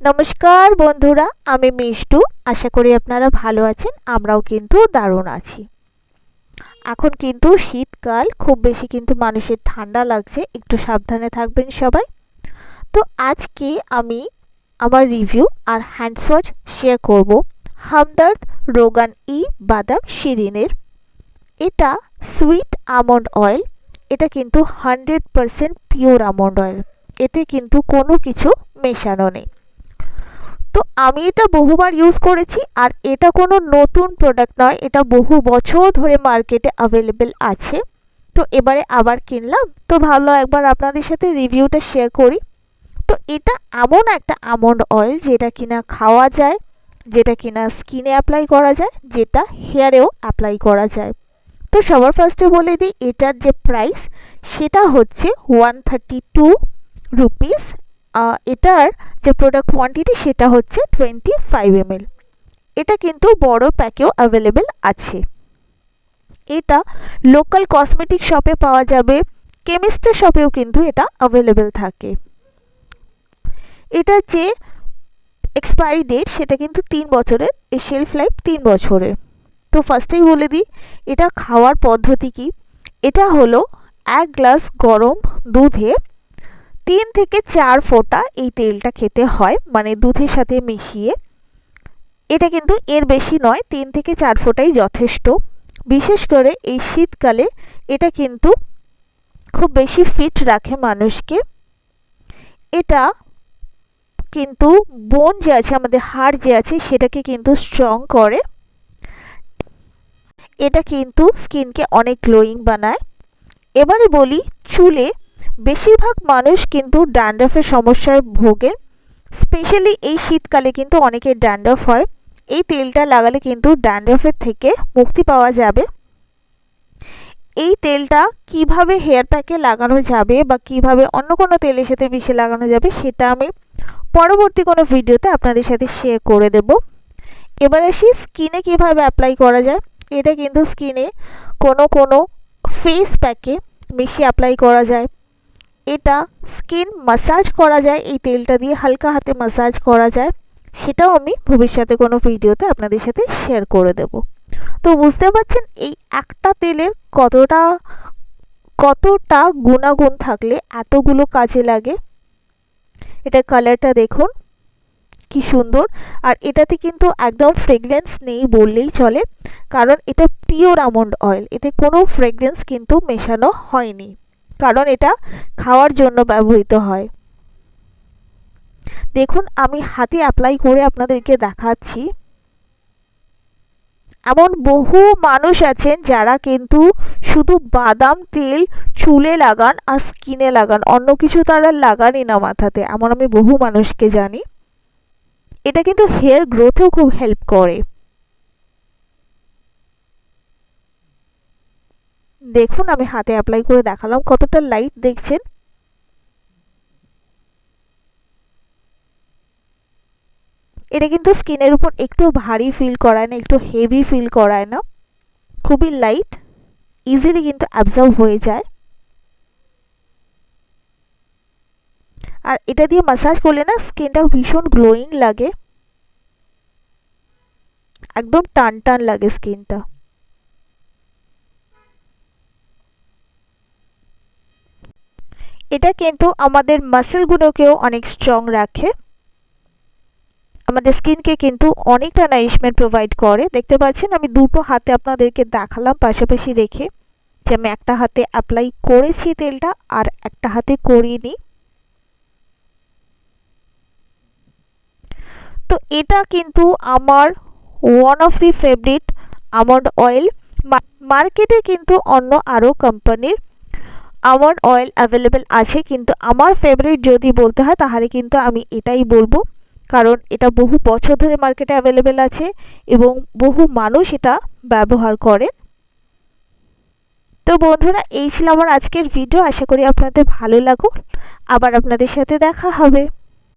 নমস্কার বন্ধুরা, আমি মিষ্টু। আশা করি আপনারা ভালো আছেন। আমরাও কিন্তু দারুণ আছি। এখন কিন্তু শীতকাল, খুব বেশি কিন্তু মানুষের ঠান্ডা লাগছে, একটু সাবধানে থাকবেন সবাই। তো আজকে আমি আমার রিভিউ আর হ্যান্ড ওয়াশ শেয়ার করব হামদর্দ রোগান ই বাদাম শিরিনের। এটা সুইট আমন্ড অয়েল। এটা কিন্তু 100% পিওর আমন্ড অয়েল। এতে কিন্তু কোনো কিছু মেশানো নেই। তো আমি এটা বহুবার ইউজ করেছি, আর এটা কোনো নতুন প্রোডাক্ট নয়, এটা বহু বছর ধরে মার্কেটে অ্যাভেলেবেল আছে। তো এবারে আবার কিনলাম, তো ভাবলাম একবার আপনাদের সাথে রিভিউটা শেয়ার করি। তো এটা এমন একটা আমন্ড অয়েল যেটা কিনা খাওয়া যায়, যেটা কিনা স্কিনে অ্যাপ্লাই করা যায়, যেটা হেয়ারেও অ্যাপ্লাই করা যায়। তো সবার ফার্স্টে বলে দিই, এটার যে প্রাইস সেটা হচ্ছে 132 রুপিস। এটার যে প্রোডাক্ট কোয়ান্টিটি সেটা হচ্ছে 25 ml। এটা কিন্তু বড় প্যাকেও অ্যাভেলেবেল আছে। এটা লোকাল কসমেটিক শপে পাওয়া যাবে, কেমিস্টের শপেও কিন্তু এটা অ্যাভেলেবেল থাকে। এটা যে এক্সপায়ারি ডেট সেটা কিন্তু 3 বছরের, এই শেলফ লাইফ 3 বছরের। তো ফার্স্টেই বলে দিই এটা খাওয়ার পদ্ধতি কি। এটা হলো 1 গ্লাস গরম দুধে 3 থেকে 4 ফোঁটা এই তেলটা খেতে হয়, মানে দুধের সাথে মিশিয়ে। এটা কিন্তু এর বেশি নয়, 3 থেকে 4 ফোঁটাই যথেষ্ট। বিশেষ করে এই শীতকালে এটা কিন্তু খুব বেশি ফিট রাখে মানুষকে। এটা কিন্তু বোন যে আছে, আমাদের হাড় যে আছে, সেটাকে কিন্তু স্ট্রং করে। এটা কিন্তু স্কিনকে অনেক গ্লোয়িং বানায়। এবারে বলি চুলে, বেশিরভাগ মানুষ কিন্তু ড্যান্ড্রফের সমস্যায় ভোগেন। স্পেশালি এই শীতকালে কিন্তু অনেকের ড্যান্ড্রফ হয়। এই তেলটা লাগালে কিন্তু ড্যান্ড্রফের থেকে মুক্তি পাওয়া যাবে। এই তেলটা কিভাবে হেয়ার প্যাকে লাগানো যাবে বা কিভাবে অন্য কোনো তেলের সাথে মিশিয়ে লাগানো যাবে সেটা আমি পরবর্তী কোনো ভিডিওতে আপনাদের সাথে শেয়ার করে দেব। এবার আসি স্কিনে কিভাবে অ্যাপ্লাই করা যায়। এটা কিন্তু স্কিনে কোনো ফেস প্যাকে মিশিয়ে অ্যাপ্লাই করা যায়। এটা স্কিন মাসাজ করা যায়, এই তেলটা দিয়ে হালকা হাতে মাসাজ করা যায়। সেটাও আমি ভবিষ্যতে কোনো ভিডিওতে আপনাদের সাথে শেয়ার করে দেব। তো বুঝতে পারছেন এই একটা তেলের কতটা গুণাগুণ থাকলে এতগুলো কাজে লাগে। এটা কালারটা দেখুন কি সুন্দর। আর এটাতে কিন্তু একদম ফ্রেগরেন্স নেই বললেই চলে, কারণ এটা পিওর আমন্ড অয়েল। এতে কোনো ফ্রেগরেন্স কিন্তু মেশানো হয়নি, কারণ এটা খাওয়ার জন্য ব্যবহৃত হয়। দেখুন আমি হাতে অ্যাপ্লাই করে আপনাদেরকে দেখাচ্ছি। এমন বহু মানুষ আছেন যারা কিন্তু শুধু বাদাম তেল চুলে লাগান আর স্কিনে লাগান, অন্য কিছু তারা লাগানই না মাথাতে। এমন আমি বহু মানুষকে জানি। এটা কিন্তু হেয়ার গ্রোথেও খুব হেল্প করে। দেখুন আমি হাতে অ্যাপ্লাই করে দেখালাম, কতটা লাইট দেখছেন। এটা কিন্তু স্কিনের উপর একটু ভারী ফিল করায় না, একটু হেভি ফিল করায় না, খুবই লাইট, ইজিলি কিন্তু অ্যাবজর্ব হয়ে যায়। আর এটা দিয়ে মাসাজ করলে না স্কিনটাও ভীষণ গ্লোয়িং লাগে, একদম টান টান লাগে স্কিনটা। এটা কিন্তু আমাদের মাসেলগুলোকেও অনেক স্ট্রং রাখে, আমাদের স্কিনকে কিন্তু অনেকটা নারিশমেন্ট প্রোভাইড করে। দেখতে পাচ্ছেন আমি দুটো হাতে আপনাদেরকে দেখালাম পাশাপাশি রেখে, যে আমি একটা হাতে অ্যাপ্লাই করেছি তেলটা আর একটা হাতে করিনি। তো এটা কিন্তু আমার one of the favourite almond oil. মার্কেটে কিন্তু অন্য আরও কোম্পানির আমন্ড অয়েল অ্যাভেলেবেল আছে, কিন্তু আমার ফেভারিট যদি বলতে হয় তাহলে কিন্তু আমি এটাই বলবো, কারণ এটা বহু বছর ধরে মার্কেটে অ্যাভেলেবেল আছে এবং বহু মানুষ এটা ব্যবহার করে। তো বন্ধুরা এই ছিল আমার আজকের ভিডিও। আশা করি আপনাদের ভালো লাগুক। আবার আপনাদের সাথে দেখা হবে।